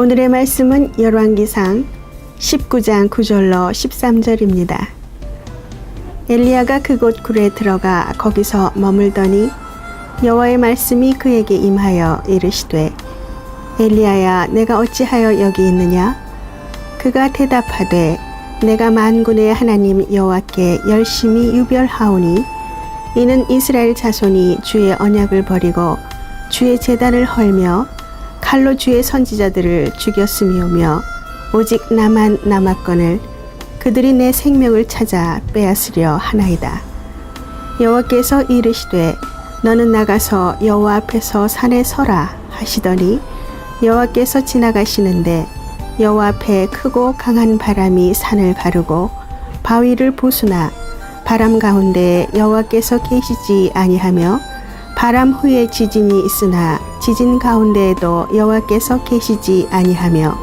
오늘의 말씀은 열왕기상 19장 9절로 13절입니다. 엘리야가 그곳 굴에 들어가 거기서 머물더니 여호와의 말씀이 그에게 임하여 이르시되 엘리야야 내가 어찌하여 여기 있느냐? 그가 대답하되 내가 만군의 하나님 여호와께 열심히 유별하오니 이는 이스라엘 자손이 주의 언약을 버리고 주의 제단을 헐며 칼로 주의 선지자들을 죽였음이오며 오직 나만 남았거늘 그들이 내 생명을 찾아 빼앗으려 하나이다. 여호와께서 이르시되 너는 나가서 여호와 앞에서 산에 서라 하시더니 여호와께서 지나가시는데 여호와 앞에 크고 강한 바람이 산을 가르고 바위를 부수나 바람 가운데 여호와께서 계시지 아니하며 바람 후에 지진이 있으나 지진 가운데에도 여호와께서 계시지 아니하며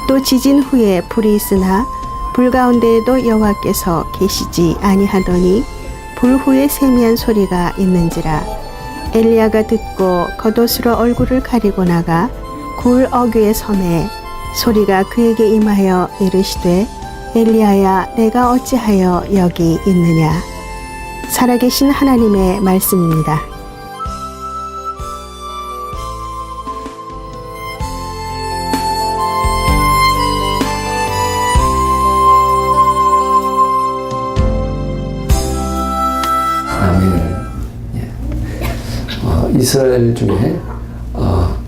또 지진 후에 불이 있으나 불 가운데에도 여호와께서 계시지 아니하더니 불 후에 세미한 소리가 있는지라. 엘리야가 듣고 겉옷으로 얼굴을 가리고 나가 굴 어귀에 서매 소리가 그에게 임하여 이르시되 엘리야야 내가 어찌하여 여기 있느냐. 살아계신 하나님의 말씀입니다. 이스라엘 중에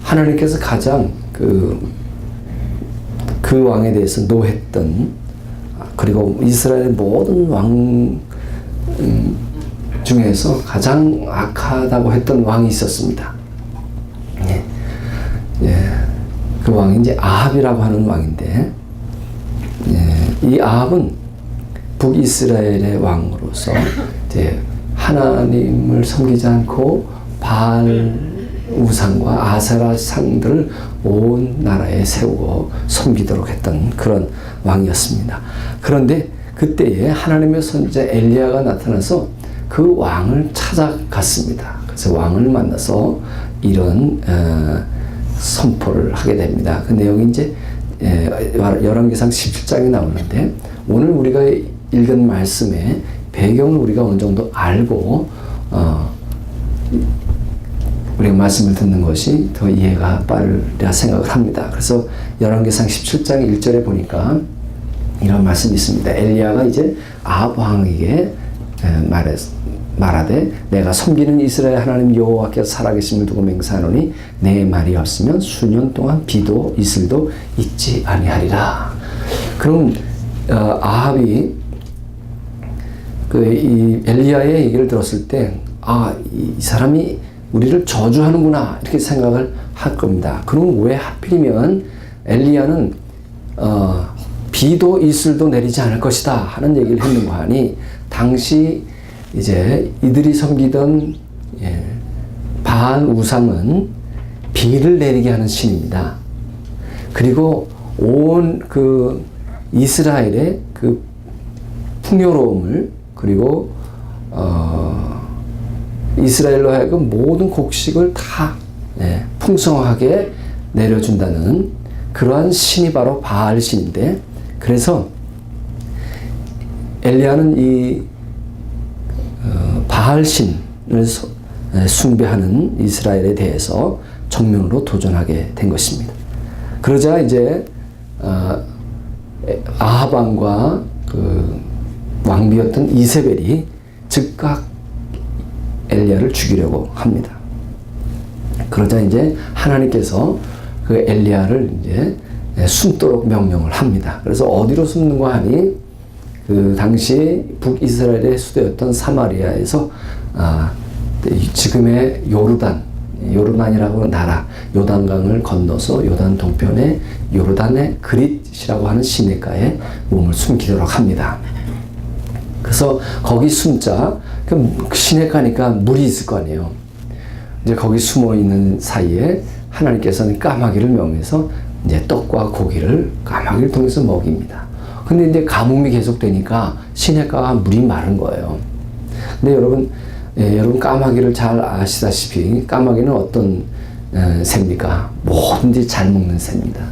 하나님께서 가장 그 왕에 대해서 노했던, 그리고 이스라엘 모든 왕 중에서 가장 악하다고 했던 왕이 있었습니다. 그 왕이 이제 아합이라고 하는 왕인데, 이 아합은 북이스라엘의 왕으로서 이제 하나님을 섬기지 않고 바알 우상과 아세라 상들을 온 나라에 세우고 섬기도록 했던 그런 왕이었습니다. 그런데 그때에 하나님의 선지자 엘리야가 나타나서 그 왕을 찾아갔습니다. 그래서 왕을 만나서 이런 선포를 하게 됩니다. 그 내용이 이제 열왕기상 17장에 나오는데, 오늘 우리가 읽은 말씀의 배경을 우리가 어느 정도 알고 우리가 말씀을 듣는 것이 더 이해가 빠르리라 생각을 합니다. 그래서 열왕기상 17장 1절에 보니까 이런 말씀이 있습니다. 엘리야가 이제 아합 왕에게 말하되 내가 섬기는 이스라엘 하나님 여호와께서 살아계심을 두고 맹세하노니 내 말이 없으면 수년 동안 비도 이슬도 있지 아니하리라. 그럼 아합이 이 엘리야의 얘기를 들었을 때 이 사람이 우리를 저주하는구나 이렇게 생각을 할 겁니다. 그럼 왜 하필이면 엘리야는 비도 이슬도 내리지 않을 것이다 하는 얘기를 했는가 하니, 당시 이제 이들이 섬기던 바알 우상은 비를 내리게 하는 신입니다. 그리고 온 그 이스라엘의 그 풍요로움을, 그리고 이스라엘로 하여금 모든 곡식을 다 풍성하게 내려준다는 그러한 신이 바로 바알 신인데, 그래서 엘리야는 이 바알 신을 숭배하는 이스라엘에 대해서 정면으로 도전하게 된 것입니다. 그러자 이제 아합 왕과 그 왕비였던 이세벨이 즉각 엘리야를 죽이려고 합니다. 그러자 이제 하나님께서 그 엘리야를 이제 숨도록 명령을 합니다. 그래서 어디로 숨는가 하니, 그 당시 북이스라엘의 수도였던 사마리아에서 지금의 요르단이라고 나라, 요단강을 건너서 요단 동편의 요르단의 그릿이라고 하는 시내가에 몸을 숨기도록 합니다. 그래서 거기 숨자, 그 시내가니까 물이 있을 거 아니에요. 이제 거기 숨어 있는 사이에 하나님께서는 까마귀를 명해서 이제 떡과 고기를 까마귀를 통해서 먹입니다. 근데 이제 가뭄이 계속되니까 시내가가 물이 마른 거예요. 근데 여러분 까마귀를 잘 아시다시피 까마귀는 어떤 새입니까? 뭐든지 잘 먹는 새입니다.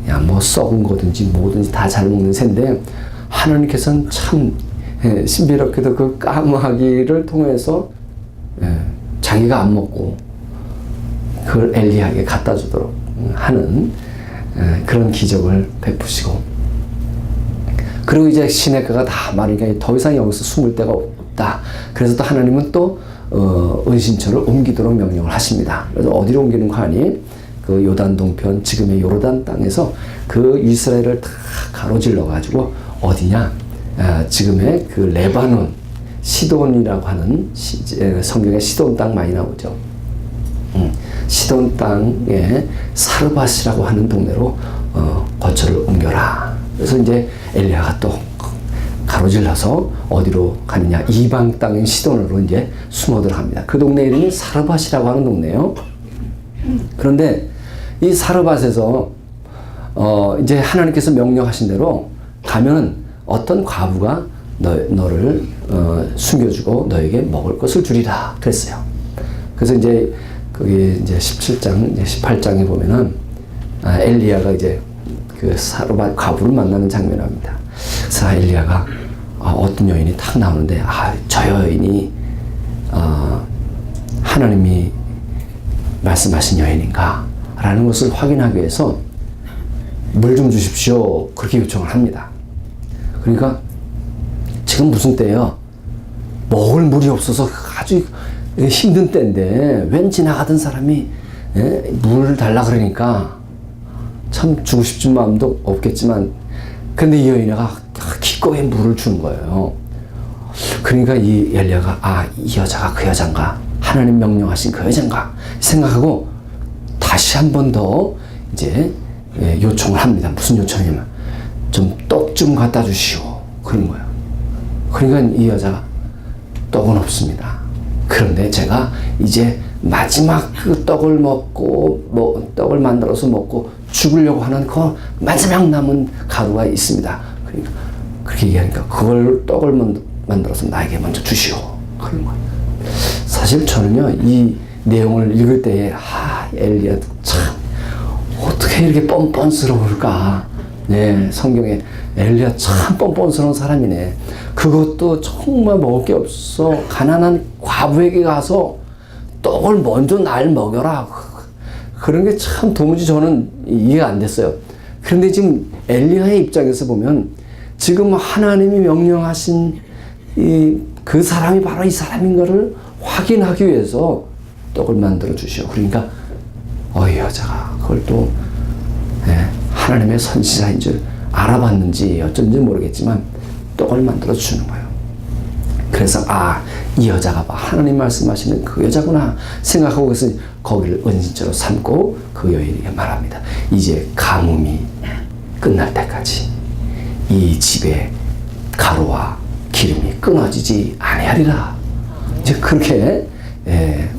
야, 뭐 썩은 거든지 뭐든지 다 잘 먹는 새인데 하나님께서는 참 신비롭게도 그 까마귀를 통해서 자기가 안 먹고 그걸 엘리야에게 갖다 주도록 하는 그런 기적을 베푸시고, 그리고 이제 시내가가 다 마르니까 더 이상 여기서 숨을 데가 없다. 그래서 또 하나님은 또 은신처를 옮기도록 명령을 하십니다. 그래서 어디로 옮기는 거 하니? 그 요단 동편, 지금의 요르단 땅에서 그 이스라엘을 다 가로질러 가지고 어디냐? 지금의 그 레바논, 시돈이라고 하는 성경에 시돈 땅 많이 나오죠. 시돈 땅에 사르밧이라고 하는 동네로 거처를 옮겨라. 그래서 이제 엘리야가 또 가로질러서 어디로 가느냐? 이방 땅인 시돈으로 이제 숨어 들어갑니다. 그 동네 이름이 사르밧이라고 하는 동네예요. 그런데 이 사르밧에서 이제 하나님께서 명령하신 대로 가면은 어떤 과부가 너를 숨겨주고 너에게 먹을 것을 주리라 그랬어요. 그래서 이제 거기 이제 17장, 이제 18장에 보면은 엘리야가 이제 그 사르밧 과부를 만나는 장면입니다. 그래서 엘리야가 어떤 여인이 탁 나오는데 저 여인이 하나님이 말씀하신 여인인가? 라는 것을 확인하기 위해서 물 좀 주십시오. 그렇게 요청을 합니다. 그러니까 지금 무슨 때예요? 먹을 물이 없어서 아주 힘든 때인데 웬 지나가던 사람이 물을 달라 그러니까 참 주고 싶은 마음도 없겠지만, 근데 이 여인아가 기꺼이 물을 주는 거예요. 그러니까 이 엘리야가 이 여자가 그 여잔가? 하나님 명령하신 그 여잔가? 생각하고 다시 한 번 더 이제 요청을 합니다. 무슨 요청이냐면 좀 떡 좀 갖다 주시오. 그런 거예요. 그러니까 이 여자가 떡은 없습니다. 그런데 제가 이제 마지막 그 떡을 먹고 떡을 만들어서 먹고 죽으려고 하는 그 마지막 남은 가루가 있습니다. 그러니까 그렇게 얘기하니까 그걸 떡을 만들어서 나에게 먼저 주시오. 그런 거예요. 사실 저는요 이 내용을 읽을 때에 엘리야 참 어떻게 이렇게 뻔뻔스러울까. 네, 성경에 엘리야 참 뻔뻔스러운 사람이네. 그것도 정말 먹을 게 없어 가난한 과부에게 가서 떡을 먼저 날 먹여라. 그런 게 참 도무지 저는 이해가 안 됐어요. 그런데 지금 엘리야의 입장에서 보면 지금 하나님이 명령하신 그 사람이 바로 이 사람인가를 확인하기 위해서 떡을 만들어 주시오. 그러니까 이 여자가 그걸 또 하나님의 선지자인 줄 알아봤는지 어쩐지 모르겠지만 떡을 만들어 주는 거예요. 그래서 이 여자가 하나님 말씀하시는 그 여자구나 생각하고 그래서 거기를 은신처로 삼고 그 여인에게 말합니다. 이제 가뭄이 끝날 때까지 이 집에 가루와 기름이 끊어지지 아니하리라. 이제 그렇게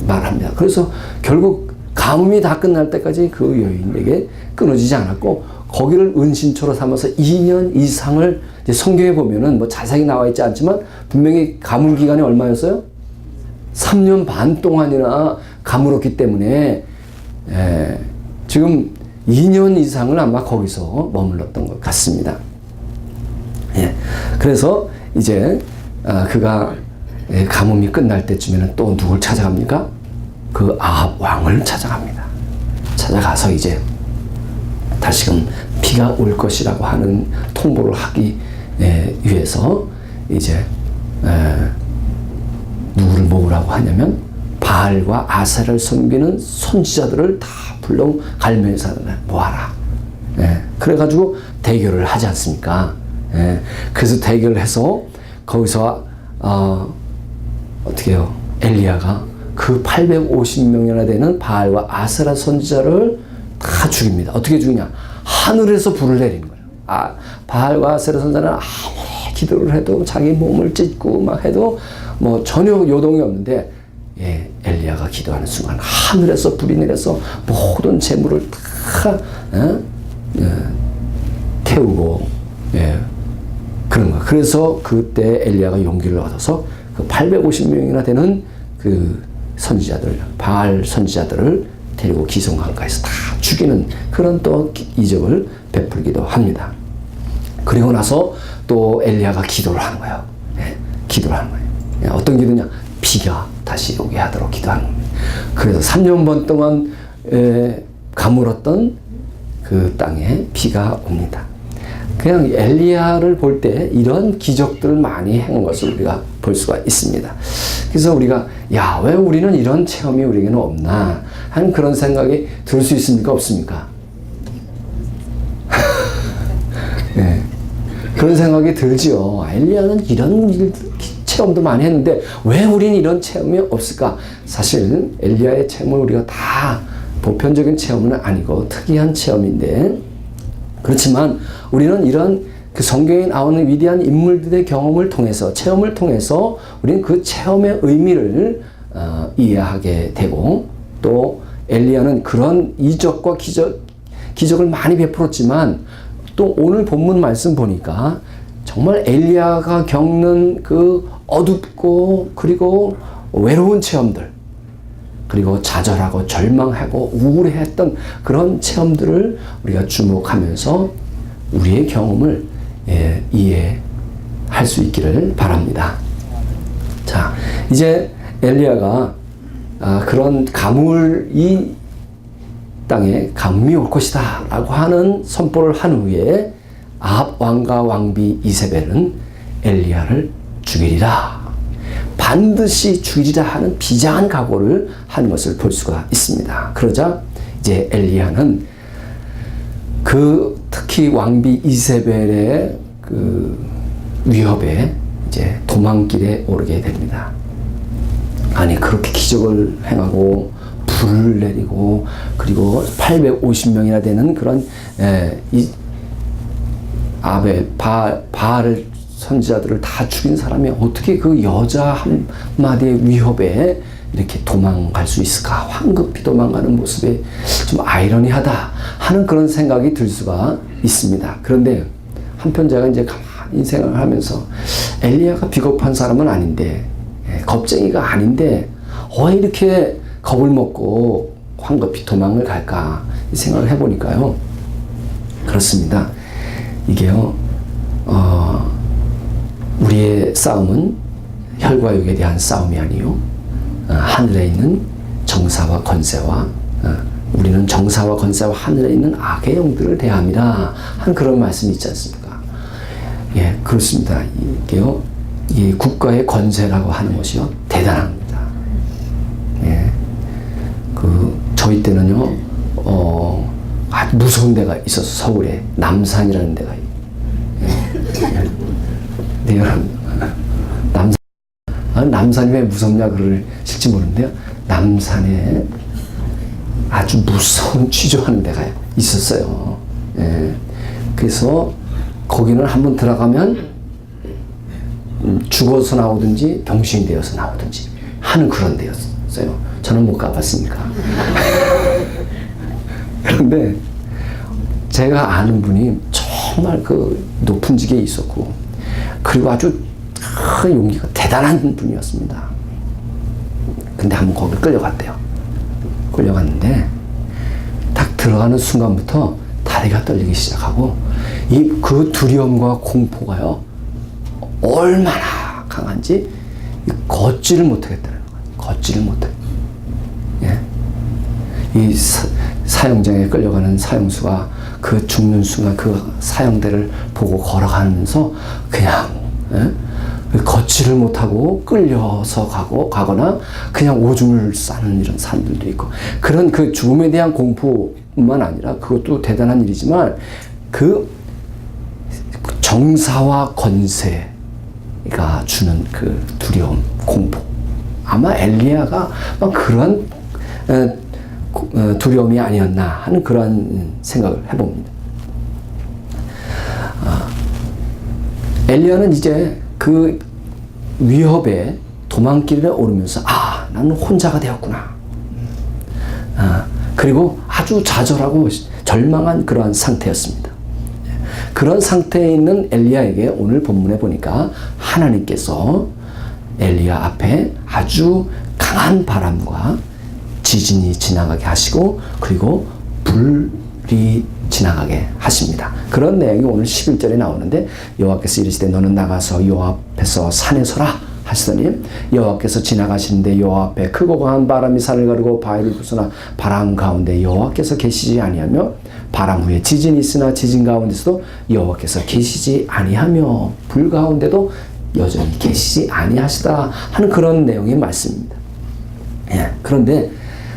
말합니다. 그래서 결국 가뭄이 다 끝날 때까지 그 여인에게 끊어지지 않았고 거기를 은신처로 삼아서 2년 이상을 이제 성경에 보면은 뭐 자세히 나와 있지 않지만 분명히 가뭄 기간이 얼마였어요? 3년 반 동안이나 가물었기 때문에 지금 2년 이상을 아마 거기서 머물렀던 것 같습니다. 그래서 이제 그가 가뭄이 끝날 때쯤에는 또 누굴 찾아갑니까? 그 아합 왕을 찾아갑니다. 찾아가서 이제 다시금 비가 올 것이라고 하는 통보를 하기 위해서 이제 누구를 모으라고 하냐면 바알과 아세라를 섬기는 선지자들을 다 불러 갈멜산을 모아라. 그래가지고 대결을 하지 않습니까? 그래서 대결을 해서 거기서 어떻게 해요? 엘리야가 그 850명이나 되는 바알과 아세라 선지자를 다 죽입니다. 어떻게 죽이냐? 하늘에서 불을 내리는 거예요. 바알과 아세라 선지자는 아무리 기도를 해도 자기 몸을 찢고 막 해도 뭐 전혀 요동이 없는데 엘리야가 기도하는 순간 하늘에서 불이 내려서 모든 재물을 다 태우고 그런 거예요. 그래서 그때 엘리야가 용기를 얻어서 그 850명이나 되는 그 선지자들, 바알 선지자들을 데리고 기송강가에서 다 죽이는 그런 또 이적을 베풀기도 합니다. 그리고 나서 또 엘리야가 기도를 하는 거예요. 기도를 하는 거예요. 어떤 기도냐? 비가 다시 오게 하도록 기도하는 겁니다. 그래서 3년반 동안 가물었던 그 땅에 비가 옵니다. 그냥 엘리야를 볼 때 이런 기적들을 많이 한 것을 우리가 볼 수가 있습니다. 그래서 우리가 왜 우리는 이런 체험이 우리에게는 없나 하는 그런 생각이 들 수 있습니까? 없습니까? 네. 그런 생각이 들지요. 엘리야는 이런 체험도 많이 했는데 왜 우리는 이런 체험이 없을까? 사실 엘리야의 체험을 우리가 다 보편적인 체험은 아니고 특이한 체험인데, 그렇지만 우리는 이런 그 성경에 나오는 위대한 인물들의 경험을 통해서, 체험을 통해서 우리는 그 체험의 의미를 이해하게 되고, 또 엘리야는 그런 이적과 기적을 많이 베풀었지만 또 오늘 본문 말씀 보니까 정말 엘리야가 겪는 그 어둡고 그리고 외로운 체험들, 그리고 좌절하고 절망하고 우울해했던 그런 체험들을 우리가 주목하면서 우리의 경험을 이해할 수 있기를 바랍니다. 자, 이제 엘리야가 그런 이 땅에 가뭄이 올 것이다 라고 하는 선포를 한 후에 아합 왕과 왕비 이세벨은 엘리야를 죽이리라, 반드시 죽이리라 하는 비장한 각오를 한 것을 볼 수가 있습니다. 그러자 이제 엘리야는 특히 왕비 이세벨의 그 위협에 이제 도망길에 오르게 됩니다. 아니, 그렇게 기적을 행하고 불을 내리고 그리고 850명이나 되는 그런 바알 선지자들을 다 죽인 사람이 어떻게 그 여자 한마디의 위협에 이렇게 도망갈 수 있을까? 황급히 도망가는 모습에 좀 아이러니하다 하는 그런 생각이 들 수가 있습니다. 그런데 한편 제가 이제 가만히 생각을 하면서 엘리야가 비겁한 사람은 아닌데, 겁쟁이가 아닌데 왜 이렇게 겁을 먹고 황급히 도망을 갈까 이 생각을 해보니까요, 그렇습니다. 이게요, 우리의 싸움은 혈과 육에 대한 싸움이 아니요, 하늘에 있는 정사와 권세와 우리는 정사와 권세와 하늘에 있는 악의 영들을 대함이라 한 그런 말씀이 있지 않습니까? 예, 그렇습니다. 이게요, 이 국가의 권세라고 하는 것이요, 대단합니다. 예, 저희 때는요, 아주 무서운 데가 있어서 서울에 남산이라는 데가 네, 여러분, 남산이 왜 무섭냐 그러실지 모르는데요, 남산에 아주 무서운 취조하는 데가 있었어요. 예. 그래서 거기는 한번 들어가면 죽어서 나오든지 병신이 되어서 나오든지 하는 그런 데였어요. 저는 못 가봤으니까. 그런데 제가 아는 분이 정말 그 높은 직에 있었고, 그리고 아주 큰 용기가 대단한 분이었습니다. 근데 한번 거기 끌려갔대요. 끌려갔는데 딱 들어가는 순간부터 다리가 떨리기 시작하고 그 두려움과 공포가요, 얼마나 강한지 걷지를 못하겠다는 거예요. 걷지를 못해. 예? 이 사형장에 끌려가는 사형수가 그 죽는 순간 그 사형대를 보고 걸어가면서 그냥 걷지를 못하고 끌려서 가거나 그냥 오줌을 싸는 이런 사람들도 있고, 그런 그 죽음에 대한 공포뿐만 아니라 그것도 대단한 일이지만 그 정사와 권세가 주는 그 두려움, 공포, 아마 엘리야가 그런 두려움이 아니었나 하는 그런 생각을 해봅니다. 엘리야는 이제 그 위협에 도망길에 오르면서 나는 혼자가 되었구나. 그리고 아주 좌절하고 절망한 그러한 상태였습니다. 그런 상태에 있는 엘리야에게 오늘 본문에 보니까 하나님께서 엘리야 앞에 아주 강한 바람과 지진이 지나가게 하시고, 그리고 불이 지나가게 하십니다. 그런 내용이 오늘 11절에 나오는데 여호와께서 이르시되 너는 나가서 여호와 앞에서 산에 서라 하시더니 여호와께서 지나가시는데 여호와 앞에 크고 강한 바람이 산을 가르고 바위를 부수나 바람 가운데 여호와께서 계시지 아니하며 바람 후에 지진이 있으나 지진 가운데서도 여호와께서 계시지 아니하며 불 가운데도 여전히 계시지 아니하시다 하는 그런 내용의 말씀입니다. 예, 그런데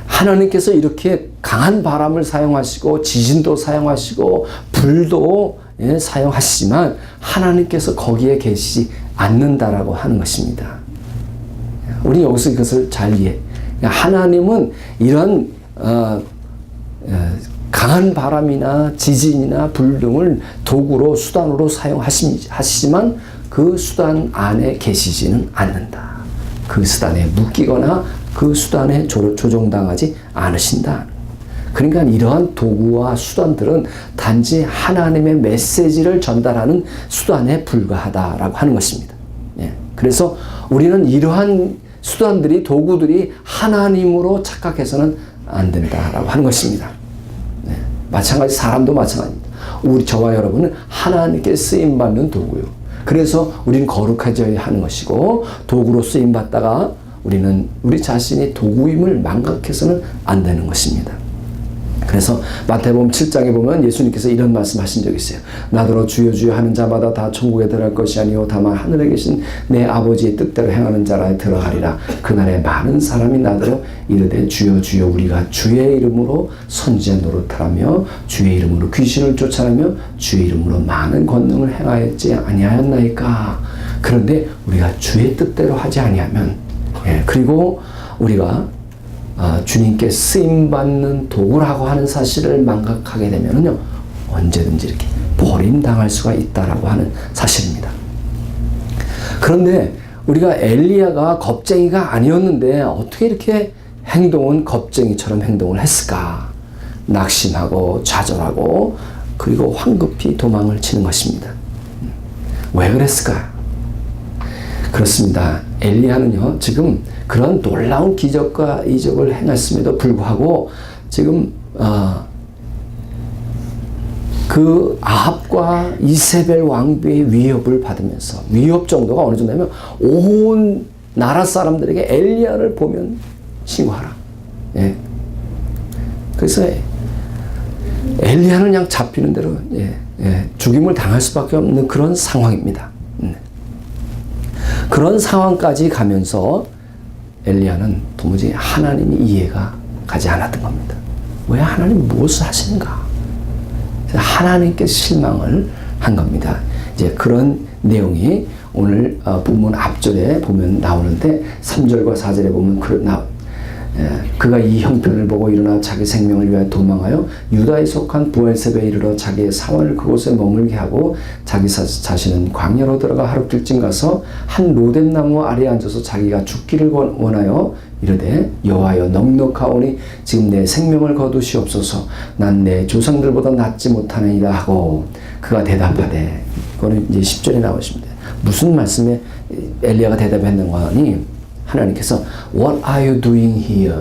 하나님께서 이렇게 강한 바람을 사용하시고 지진도 사용하시고 불도 사용하시지만 하나님께서 거기에 계시지 않는다라고 하는 것입니다. 우리 여기서 이것을 잘 이해. 하나님은 이런 강한 바람이나 지진이나 불 등을 도구로 수단으로 사용하시지만 그 수단 안에 계시지는 않는다. 그 수단에 묶이거나 그 수단에 조종당하지 않으신다. 그러니까 이러한 도구와 수단들은 단지 하나님의 메시지를 전달하는 수단에 불과하다라고 하는 것입니다. 예. 그래서 우리는 이러한 수단들이 도구들이 하나님으로 착각해서는 안 된다라고 하는 것입니다. 예. 마찬가지 사람도 마찬가지입니다. 저와 여러분은 하나님께 쓰임받는 도구요. 그래서 우리는 거룩해져야 하는 것이고 도구로 쓰임받다가 우리는 우리 자신이 도구임을 망각해서는 안 되는 것입니다. 그래서 마태복음 7장에 보면 예수님께서 이런 말씀하신 적이 있어요. 나더러 주여 주여 하는 자마다 다 천국에 들어갈 것이 아니요 다만 하늘에 계신 내 아버지의 뜻대로 행하는 자라 들어가리라. 그날에 많은 사람이 나더러 이르되 주여 주여 우리가 주의 이름으로 선지자 노릇하며 주의 이름으로 귀신을 쫓아내며 주의 이름으로 많은 권능을 행하였지 아니하였나이까. 그런데 우리가 주의 뜻대로 하지 아니하면 그리고 우리가 주님께 쓰임받는 도구라고 하는 사실을 망각하게 되면요 언제든지 이렇게 버림당할 수가 있다라고 하는 사실입니다. 그런데 우리가 엘리야가 겁쟁이가 아니었는데 어떻게 이렇게 겁쟁이처럼 행동을 했을까? 낙심하고 좌절하고 그리고 황급히 도망을 치는 것입니다. 왜 그랬을까? 그렇습니다. 엘리야는요 지금 그런 놀라운 기적과 이적을 행했음에도 불구하고 지금 그 아합과 이세벨 왕비의 위협을 받으면서 위협 정도가 어느 정도냐면 온 나라 사람들에게 엘리야를 보면 신고하라. 예. 그래서 엘리야는 그냥 잡히는 대로 죽임을 당할 수밖에 없는 그런 상황입니다. 그런 상황까지 가면서 엘리야는 도무지 하나님이 이해가 가지 않았던 겁니다. 왜 하나님 무엇을 하시는가? 하나님께 실망을 한 겁니다. 이제 그런 내용이 오늘 본문 앞절에 보면 나오는데 3절과 4절에 보면 그가 이 형편을 보고 일어나 자기 생명을 위하여 도망하여 유다에 속한 부엘세베에 이르러 자기의 사원을 그곳에 머물게 하고 자기 자신은 광야로 들어가 하룻길쯤 가서 한 로뎀나무 아래에 앉아서 자기가 죽기를 원하여 이르되 여호와여 넉넉하오니 지금 내 생명을 거두시옵소서. 난 내 조상들보다 낫지 못하느니라 하고 그가 대답하되 이거는 이제 10절에 나오십니다. 무슨 말씀에 엘리야가 대답했는가 하니 하나님께서 What are you doing here?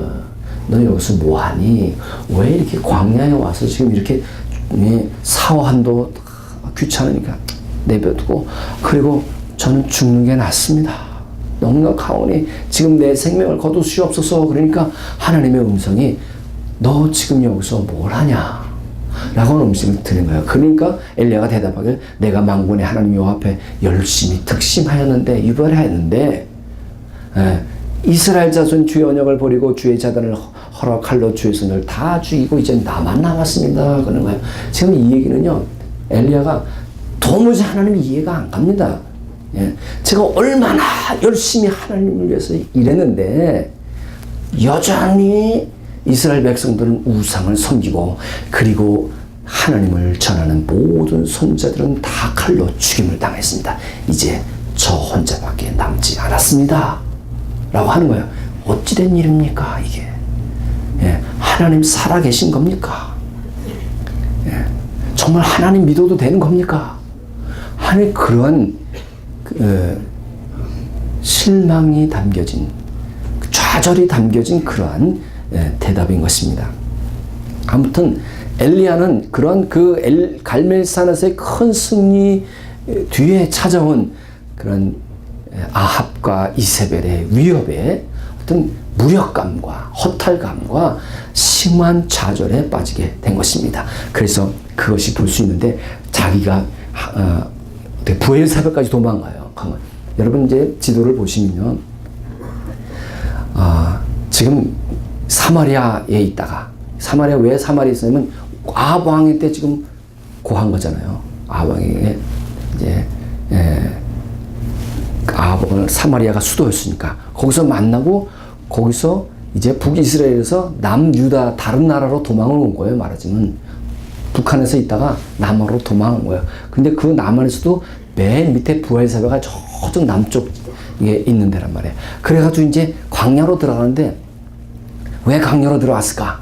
너 여기서 뭐하니? 왜 이렇게 광야에 와서 지금 이렇게 사화한도 귀찮으니까 내버려두고 그리고 저는 죽는 게 낫습니다. 넉넉하오니 지금 내 생명을 거두시옵소서. 그러니까 하나님의 음성이 너 지금 여기서 뭘 하냐? 라고 하는 음성을 드는 거예요. 그러니까 엘리야가 대답하길 내가 만군의 하나님 여호와 앞에 열심히 특심하였는데 유별하였는데 이스라엘 자손 주의 언약을 버리고 주의 자단을 허락 칼로 주의 손을 다 죽이고 이제 나만 남았습니다. 그러는 거예요. 지금 이 얘기는요 엘리야가 도무지 하나님이 이해가 안 갑니다. 제가 얼마나 열심히 하나님을 위해서 일했는데 여전히 이스라엘 백성들은 우상을 섬기고 그리고 하나님을 전하는 모든 선지자들은 다 칼로 죽임을 당했습니다. 이제 저 혼자밖에 남지 않았습니다. 라고 하는 거예요. 어찌된 일입니까 이게? 하나님 살아계신 겁니까? 정말 하나님 믿어도 되는 겁니까? 하나님 그런 실망이 담겨진 좌절이 담겨진 그러한 대답인 것입니다. 아무튼 엘리야는 그런 갈멜산에서의 큰 승리 뒤에 찾아온 그런 아합과 이세벨의 위협에 어떤 무력감과 허탈감과 심한 좌절에 빠지게 된 것입니다. 그래서 그것이 볼 수 있는데 자기가 부엘사벨까지 도망가요. 여러분 이제 지도를 보시면요, 지금 사마리아에 있다가, 사마리아 왜 사마리아에 있었냐면 아합 왕의 때 지금 고한 거잖아요. 아합 왕에게 이제 아합은 사마리아가 수도였으니까 거기서 만나고 거기서 이제 북이스라엘에서 남유다 다른 나라로 도망을 온 거예요. 말하자면 북한에서 있다가 남으로 도망온 거예요. 근데 그 남한에서도 맨 밑에 부엘사베가 저쪽 남쪽에 있는 데란 말이에요. 그래가지고 이제 광야로 들어가는데 왜 광야로 들어왔을까?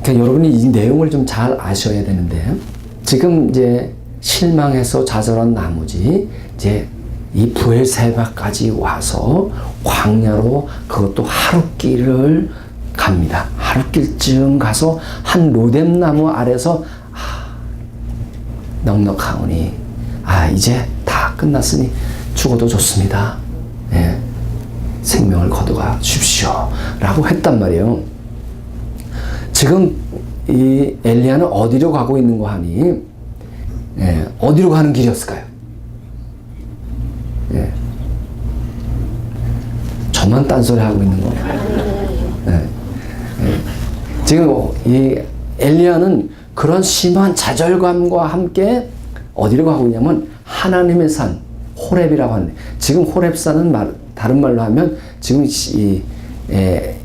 그러니까 여러분이 이 내용을 좀 잘 아셔야 되는데, 지금 이제 실망해서 좌절한 나머지 이제 이 부엘세바까지 와서 광야로 그것도 하룻길을 갑니다. 하룻길쯤 가서 한 로뎀나무 아래서 넉넉하오니 이제 다 끝났으니 죽어도 좋습니다. 예, 생명을 거두가 주십시오 라고 했단 말이에요. 지금 이 엘리야는 어디로 가고 있는 거 하니, 어디로 가는 길이었을까요? 저만 딴소리 하고 있는 거. 지금 이 엘리야는 그런 심한 좌절감과 함께 어디로 가고 있냐면 하나님의 산 호렙이라고 하는데, 지금 호렙산은 다른 말로 하면 지금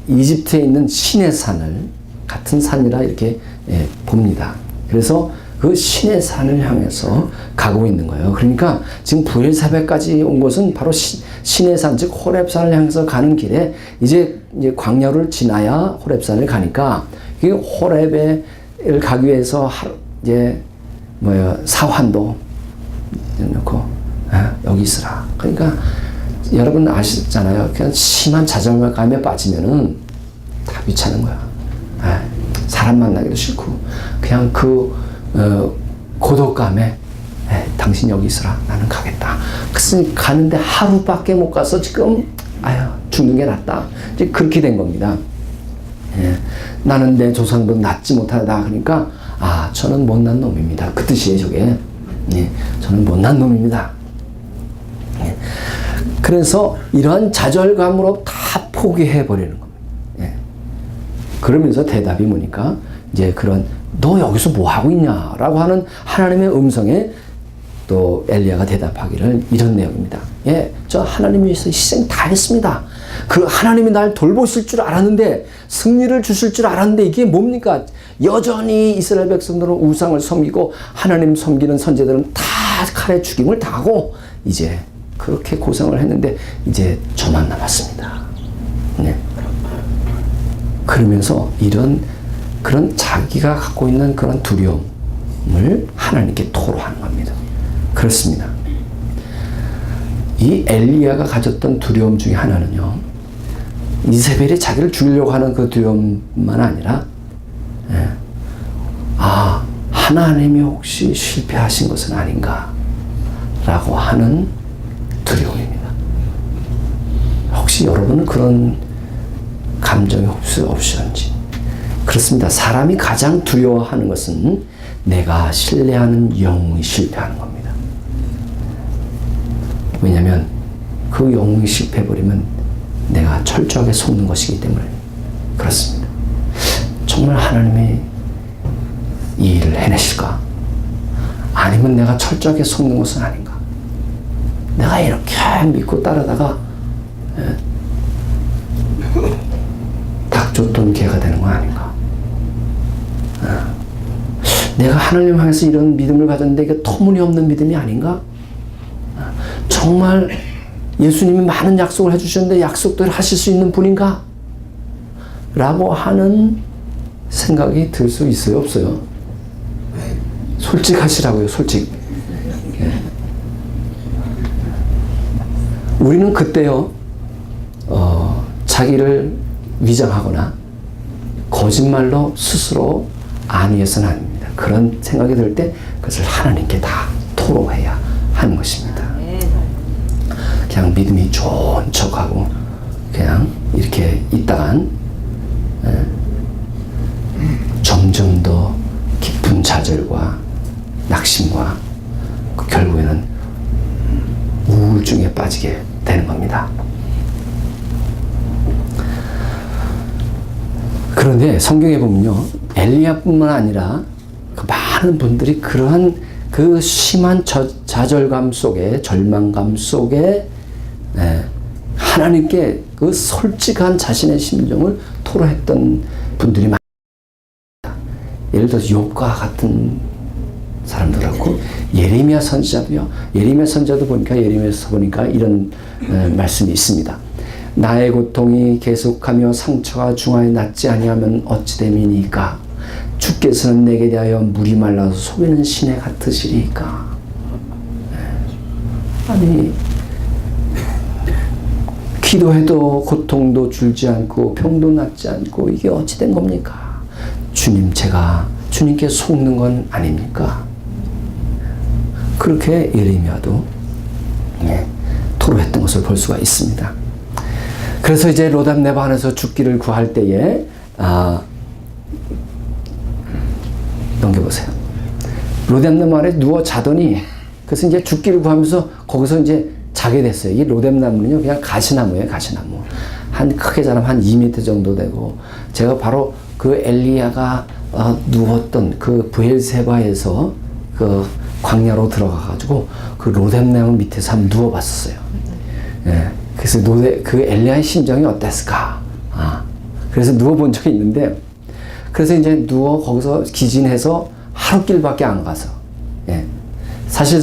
이집트에 있는 신의 산을 같은 산이라 이렇게 봅니다. 그래서 그 신의 산을 향해서 가고 있는 거예요. 그러니까 지금 부엘사베까지 온 것은 바로 신의 산, 즉 호렙산을 향해서 가는 길에 이제 광야를 지나야 호렙산을 가니까, 이 호렙을 가기 위해서 이제 사환도 놓고 여기 있으라. 그러니까 여러분 아시잖아요. 그냥 심한 좌절감에 빠지면은 다 귀찮은 거야. 사람 만나기도 싫고 그냥 그 고독감에 당신 여기 있으라, 나는 가겠다. 그래서 가는데 하루밖에 못 가서 지금 죽는 게 낫다. 이제 그렇게 된 겁니다. 나는 내 조상보다 낫지 못하다. 그러니까 저는 못난 놈입니다. 그 뜻이에요, 저게. 저는 못난 놈입니다. 그래서 이러한 좌절감으로 다 포기해 버리는 겁니다. 그러면서 대답이 뭐니까, 이제 너 여기서 뭐 하고 있냐라고 하는 하나님의 음성에 또 엘리야가 대답하기를 이런 내용입니다. 저 하나님 위해서 희생 다 했습니다. 그 하나님이 날 돌보실 줄 알았는데, 승리를 주실 줄 알았는데 이게 뭡니까? 여전히 이스라엘 백성들은 우상을 섬기고 하나님 섬기는 선제들은 다 칼에 죽임을 당하고 이제 그렇게 고생을 했는데 이제 저만 남았습니다. 그러면서 그런 자기가 갖고 있는 그런 두려움을 하나님께 토로하는 겁니다. 그렇습니다. 이 엘리야가 가졌던 두려움 중에 하나는요, 이세벨이 자기를 죽이려고 하는 그 두려움만 아니라, 하나님이 혹시 실패하신 것은 아닌가 라고 하는 두려움입니다. 혹시 여러분은 그런 감정이 없으신지? 그렇습니다. 사람이 가장 두려워하는 것은 내가 신뢰하는 영웅이 실패하는 겁니다. 왜냐하면 그 영웅이 실패해버리면 내가 철저하게 속는 것이기 때문에 그렇습니다. 정말 하나님이 이 일을 해내실까? 아니면 내가 철저하게 속는 것은 아닌가? 내가 이렇게 믿고 따르다가 닭 줬던 개가 되는 거 아닌가? 내가 하나님 향해서 이런 믿음을 가졌는데 이게 터무니없는 믿음이 아닌가? 정말 예수님이 많은 약속을 해주셨는데 약속대로 하실 수 있는 분인가? 라고 하는 생각이 들 수 있어요, 없어요? 솔직하시라고요, 솔직. 우리는 그때요, 자기를 위장하거나 거짓말로 스스로 안위해서는 아닙니다. 그런 생각이 들 때 그것을 하나님께 다 토로해야 하는 것입니다. 그냥 믿음이 좋은 척하고 그냥 이렇게 있다간 점점 더 깊은 좌절과 낙심과 결국에는 우울증에 빠지게 되는 겁니다. 그런데 성경에 보면요, 엘리야뿐만 아니라 그 많은 분들이 그러한 그 심한 좌절감 속에, 절망감 속에 하나님께 그 솔직한 자신의 심정을 토로했던 분들이 많습니다. 예를 들어서 욥과 같은 사람들하고 예레미야 선지자도요. 예레미야 선지자도 예레미야서 보니까 이런 말씀이 있습니다. 나의 고통이 계속하며 상처가 중하에 낫지 아니하면 어찌 됨이니까 주께서는 내게 대하여 물이 말라서 속이는 시내 같으시리까. 아니, 기도해도 고통도 줄지 않고 병도 낫지 않고 이게 어찌 된 겁니까? 주님, 제가 주님께 속는 건 아닙니까? 그렇게 예레미야도 토로했던 것을 볼 수가 있습니다. 그래서 이제 로담 네반에서 죽기를 구할 때에 넘겨보세요. 로담 네반에 누워 자더니 그래서 이제 죽기를 구하면서 거기서 이제 자게 됐어요. 이 로담 나무는요 그냥 가시나무예요. 가시나무. 한 크게 자라면 한 2m 정도 되고 제가 바로 그 엘리야가 누웠던 그 브엘세바에서 그 광야로 들어가가지고 그 로담 나무 밑에서 한번 누워봤었어요. 예. 그래서 그 엘리야의 심정이 어땠을까? 그래서 누워본 적이 있는데, 그래서 이제 거기서 기진해서 하루길밖에 안 가서, 예. 사실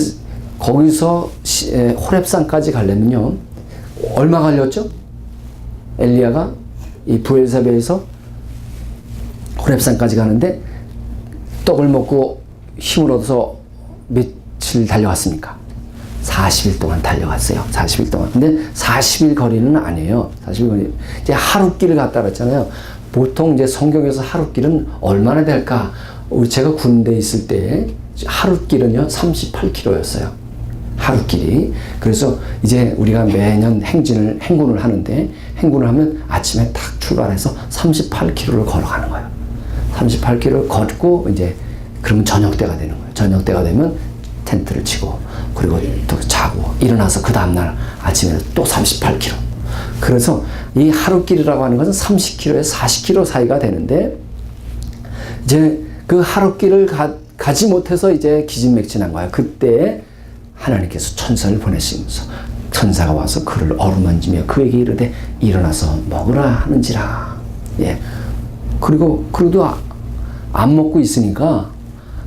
거기서 호렙산까지 가려면요, 얼마 걸렸죠? 엘리야가 이 브엘세바에서 호렙산까지 가는데 떡을 먹고 힘을 얻어서 며칠 달려갔습니까? 40일 동안 달려갔어요. 40일 동안. 근데 40일 거리는 아니에요. 40일 거리. 이제 하루길을 갔다 그랬잖아요. 보통 이제 성경에서 하루길은 얼마나 될까? 제가 군대에 있을 때 하루길은요, 38km였어요. 하루길이. 그래서 이제 우리가 매년 행군을 하는데, 행군을 하면 아침에 탁 출발해서 38km를 걸어가는 거예요. 38km를 걷고, 이제, 그러면 저녁 때가 되는 거예요. 저녁 때가 되면 텐트를 치고, 그리고 또 자고, 일어나서 그 다음날 아침에 또 38km. 그래서 이 하루길이라고 하는 것은 30km에서 40km 사이가 되는데, 이제 그 하루길을 가지 못해서 이제 기진맥진한 거야. 그때 하나님께서 천사를 보내시면서 천사가 와서 그를 어루만지며 그에게 이르되 일어나서 먹으라 하는지라. 예. 그리고 그래도 안 먹고 있으니까,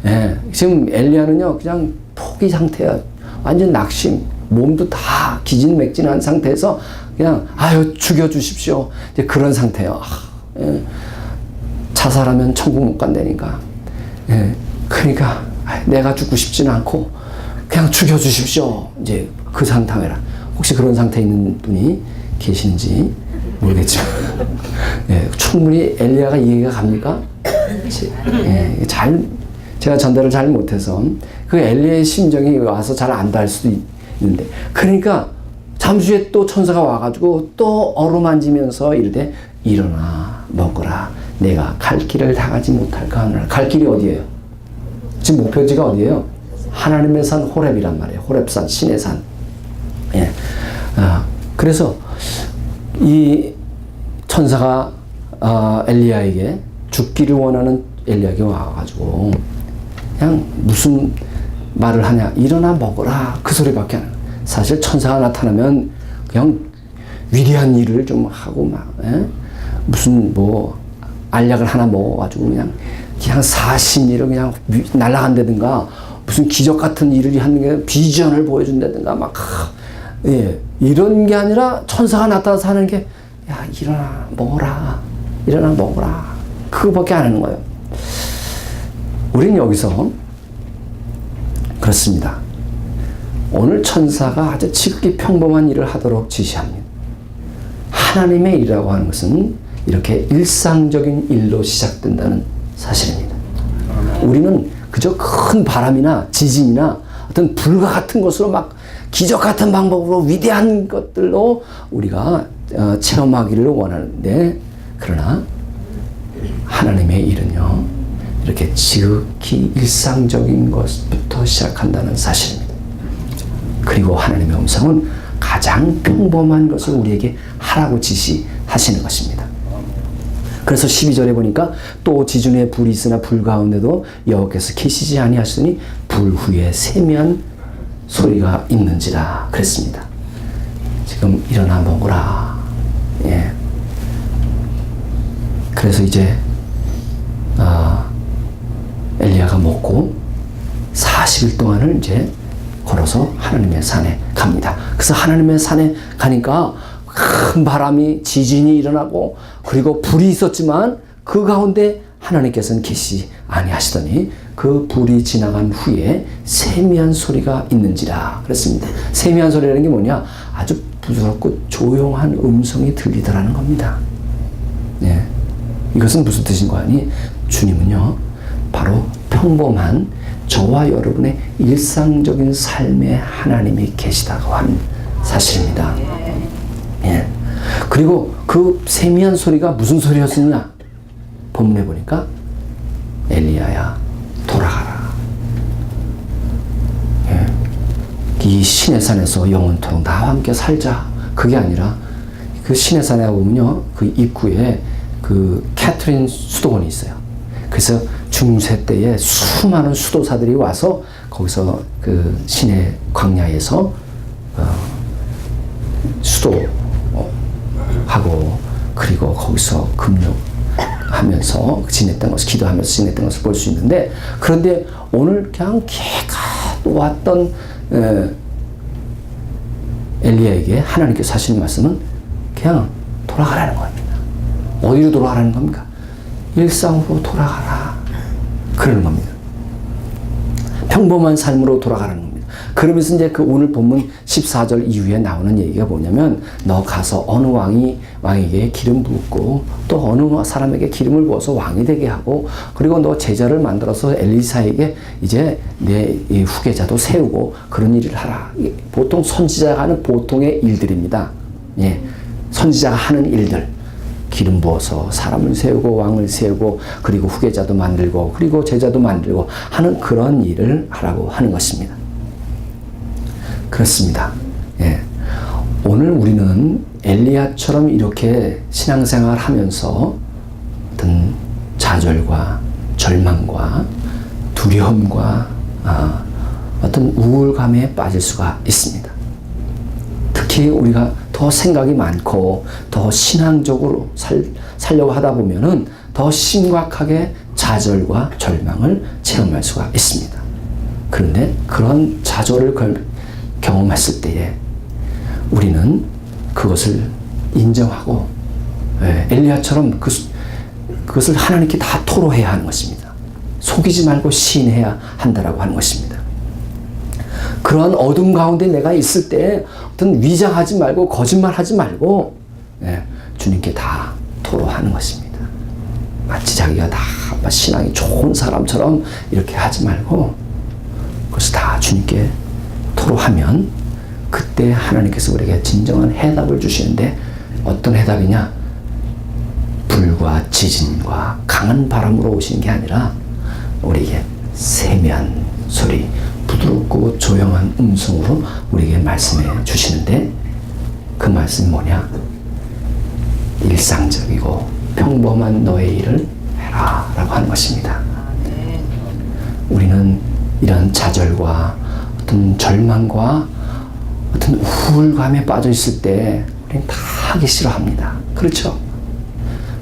예. 지금 엘리야는요 그냥 포기 상태야. 완전 낙심, 몸도 다 기진맥진한 상태에서 그냥 죽여주십시오. 이제 그런 상태예요. 예. 자살하면 천국 못 간다니까. 예. 그러니까 내가 죽고 싶지는 않고 그냥 죽여주십시오. 이제 그 상태라. 혹시 그런 상태에 있는 분이 계시는지 모르겠지만, 예. 충분히 엘리야가 이해가 갑니까? 예. 제가 전달을 잘 못해서 그 엘리야의 심정이 와서 잘 안다 할 수도 있는데, 그러니까 잠시 후에 또 천사가 와가지고 또 어루만지면서 이르되 일어나 먹으라. 내가 갈 길을 다 가지 못할까 하느라. 갈 길이 어디예요? 지금 목표지가 어디예요? 하나님의 산 호렙이란 말이에요. 호렙산, 신의 산. 예. 그래서 이 천사가 엘리야에게 죽기를 원하는 엘리야에게 와가지고 그냥 무슨 말을 하냐? 일어나 먹어라. 그 소리밖에 안 해요. 사실 천사가 나타나면 그냥 위대한 일을 좀 하고 막, 예? 무슨 알약을 하나 먹어가지고 그냥 사신일을 그냥 날아간다든가, 무슨 기적 같은 일을 하는 게 비전을 보여준다든가 막, 예. 이런 게 아니라 천사가 나타나서 하는 게, 야, 일어나 먹어라. 일어나 먹어라. 그거밖에 안 하는 거예요. 우린 여기서 그렇습니다. 오늘 천사가 아주 지극히 평범한 일을 하도록 지시합니다. 하나님의 일이라고 하는 것은 이렇게 일상적인 일로 시작된다는 사실입니다. 우리는 그저 큰 바람이나 지진이나 어떤 불과 같은 것으로 막 기적 같은 방법으로 위대한 것들로 우리가 체험하기를 원하는데, 그러나 하나님의 일은요, 이렇게 지극히 일상적인 것부터 시작한다는 사실입니다. 그리고 하나님의 음성은 가장 평범한 것을 우리에게 하라고 지시하시는 것입니다. 그래서 12절에 보니까 또 지중해 불이 있으나 불 가운데도 여호와께서 계시지 아니하시더니 불 후에 세미한 소리가 있는지라 그랬습니다. 지금 일어나 먹으라. 예. 그래서 이제 엘리야가 먹고 40일 동안을 이제 걸어서 하나님의 산에 갑니다. 그래서 하나님의 산에 가니까 큰 바람이, 지진이 일어나고, 그리고 불이 있었지만 그 가운데 하나님께서는 계시지 아니하시더니 그 불이 지나간 후에 세미한 소리가 있는지라 그랬습니다. 세미한 소리라는 게 뭐냐? 아주 부드럽고 조용한 음성이 들리더라는 겁니다. 예. 이것은 무슨 뜻인 거 아니? 주님은요, 바로 평범한 저와 여러분의 일상적인 삶에 하나님이 계시다고 하는 사실입니다. 예. 그리고 그 세미한 소리가 무슨 소리였느냐? 본문에 보니까 엘리야야 돌아가라. 예. 이 신의 산에서 영원토록 나와 함께 살자. 그게 아니라 그 신의 산에 보면요, 그 입구에 그 캐트린 수도원이 있어요. 그래서 중세 때에 수많은 수도사들이 와서 거기서 그 신의 광야에서 수도하고, 그리고 거기서 금욕하면서 지냈던 것을, 기도하면서 지냈던 것을 볼 수 있는데, 그런데 오늘 그냥 걔가 왔던 엘리야에게 하나님께서 하시는 말씀은 그냥 돌아가라는 겁니다. 어디로 돌아가라는 겁니까? 일상으로 돌아가라. 그러는 겁니다. 평범한 삶으로 돌아가라는 겁니다. 그러면서 이제 그 오늘 본문 14절 이후에 나오는 얘기가 뭐냐면, 너 가서 어느 왕에게 기름 붓고 또 어느 사람에게 기름을 부어서 왕이 되게 하고, 그리고 너 제자를 만들어서 엘리사에게 이제 내 후계자도 세우고 그런 일을 하라. 보통 선지자가 하는 보통의 일들입니다. 예. 선지자가 하는 일들. 기름 부어서 사람을 세우고 왕을 세우고 그리고 후계자도 만들고 그리고 제자도 만들고 하는 그런 일을 하라고 하는 것입니다. 그렇습니다. 예. 오늘 우리는 엘리야처럼 이렇게 신앙생활을 하면서 어떤 좌절과 절망과 두려움과 어떤 우울감에 빠질 수가 있습니다. 특히 우리가 더 생각이 많고 더 신앙적으로 살려고 하다 보면은 더 심각하게 좌절과 절망을 체험할 수가 있습니다. 그런데 그런 좌절을 경험했을 때에 우리는 그것을 인정하고, 엘리야처럼 그것을 하나님께 다 토로해야 하는 것입니다. 속이지 말고 시인해야 한다라고 하는 것입니다. 그러한 어둠 가운데 내가 있을 때 어떤 위장하지 말고 거짓말하지 말고 주님께 다 토로하는 것입니다. 마치 자기가 다 신앙이 좋은 사람처럼 이렇게 하지 말고 그것을 다 주님께 토로하면 그때 하나님께서 우리에게 진정한 해답을 주시는데, 어떤 해답이냐? 불과 지진과 강한 바람으로 오시는 게 아니라 우리에게 세미한 소리, 부드럽고 조용한 음성으로 우리에게 말씀해 주시는데, 그 말씀이 뭐냐? 일상적이고 평범한 너의 일을 해라 라고 하는 것입니다. 우리는 이런 좌절과 어떤 절망과 어떤 우울감에 빠져 있을 때 우리는 다 하기 싫어합니다. 그렇죠?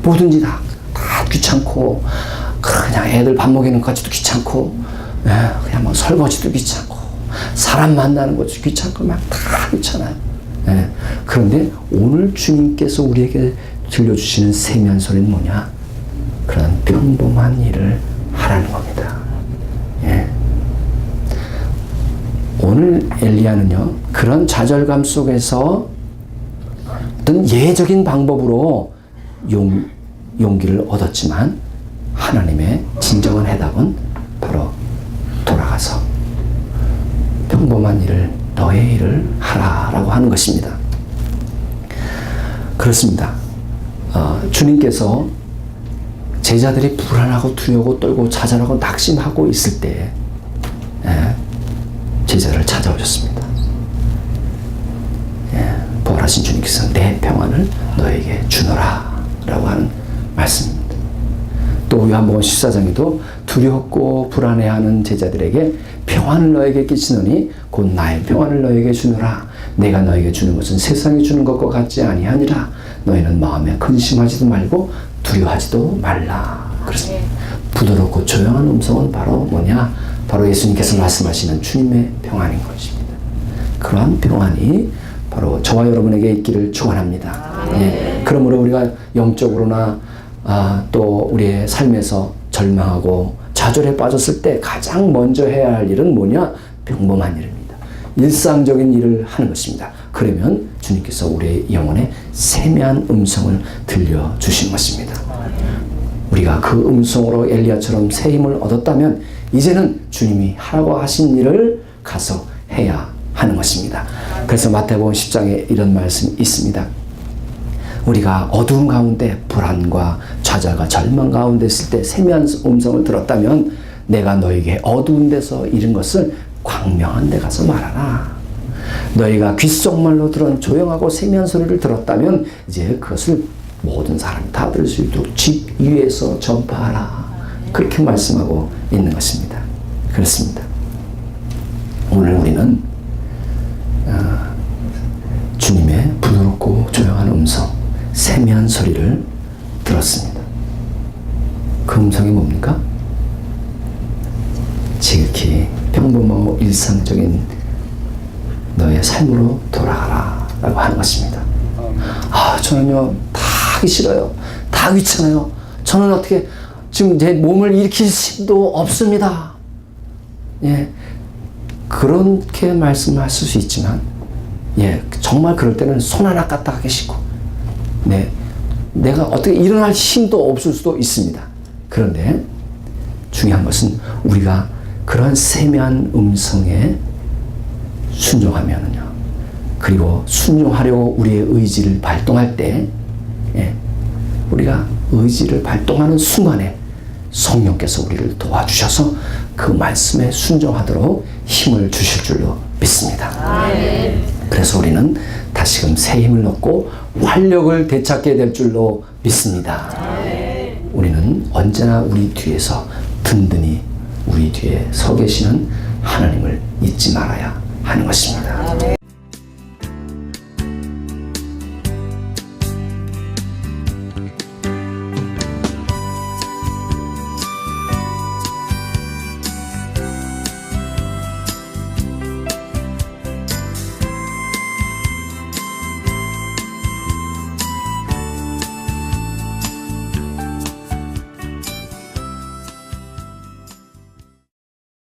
뭐든지 다 귀찮고, 그냥 애들 밥 먹이는 것까지도 귀찮고, 그냥 뭐 설거지도 귀찮고, 사람 만나는 것도 귀찮고, 막 다 귀찮아요. 그런데 오늘 주님께서 우리에게 들려주시는 세미한 소리는 뭐냐? 그런 평범한 일을 하라는 겁니다. 오늘 엘리야는요, 그런 좌절감 속에서 어떤 예적인 방법으로 용기를 얻었지만 하나님의 진정한 해답은 바로 돌아가서 평범한 일을 너의 일을 하라라고 하는 것입니다. 그렇습니다. 주님께서 제자들이 불안하고 두려워 떨고 좌절하고 낙심하고 있을 때 제자를 찾아오셨습니다. 부활하신 주님께서 내 평안을 너에게 주노라 라고 하는 말씀입니다. 또 요한복음 14장에도 두렵고 불안해하는 제자들에게 평안을 너에게 끼치노니 곧 나의 평안을 너에게 주노라. 내가 너에게 주는 것은 세상이 주는 것과 같지 아니하니라. 너희는 마음에 근심하지도 말고 두려워하지도 말라. 그렇습니다. 부드럽고 조용한 음성은 바로 뭐냐? 바로 예수님께서 말씀하시는 주님의 평안인 것입니다. 그러한 평안이 바로 저와 여러분에게 있기를 축원합니다. 그러므로 우리가 영적으로나 또 우리의 삶에서 절망하고 좌절에 빠졌을 때 가장 먼저 해야 할 일은 뭐냐? 평범한 일입니다. 일상적인 일을 하는 것입니다. 그러면 주님께서 우리의 영혼에 세미한 음성을 들려주신 것입니다. 우리가 그 음성으로 엘리야처럼 새 힘을 얻었다면 이제는 주님이 하라고 하신 일을 가서 해야 하는 것입니다. 그래서 마태복음 10장에 이런 말씀이 있습니다. 우리가 어두운 가운데 불안과 좌절과 절망 가운데 있을 때 세미한 음성을 들었다면 내가 너에게 어두운 데서 잃은 것을 광명한 데 가서 말하라. 너희가 귓속말로 들은 조용하고 세미한 소리를 들었다면 이제 그것을 모든 사람이 다 들을 수 있도록 집 위에서 전파하라. 그렇게 말씀하고 있는 것입니다. 그렇습니다. 오늘 우리는 주님의 부드럽고 조용한 음성, 세미한 소리를 들었습니다. 그 음성이 뭡니까? 지극히 평범하고 일상적인 너의 삶으로 돌아가라 라고 하는 것입니다. 저는요 다 하기 싫어요. 다 귀찮아요. 저는 어떻게 지금 제 몸을 일으킬 힘도 없습니다. 그렇게 말씀하실 수 있지만 정말 그럴 때는 손 하나 까딱하기 싫고 내가 어떻게 일어날 힘도 없을 수도 있습니다. 그런데 중요한 것은 우리가 그런 세미한 음성에 순종하면은요, 그리고 순종하려고 우리의 의지를 발동할 때 우리가 의지를 발동하는 순간에 성령께서 우리를 도와주셔서 그 말씀에 순종하도록 힘을 주실 줄로 믿습니다. 그래서 우리는 다시금 새 힘을 얻고 활력을 되찾게 될 줄로 믿습니다. 우리는 언제나 우리 뒤에서 든든히 우리 뒤에 서 계시는 하나님을 잊지 말아야 하는 것입니다.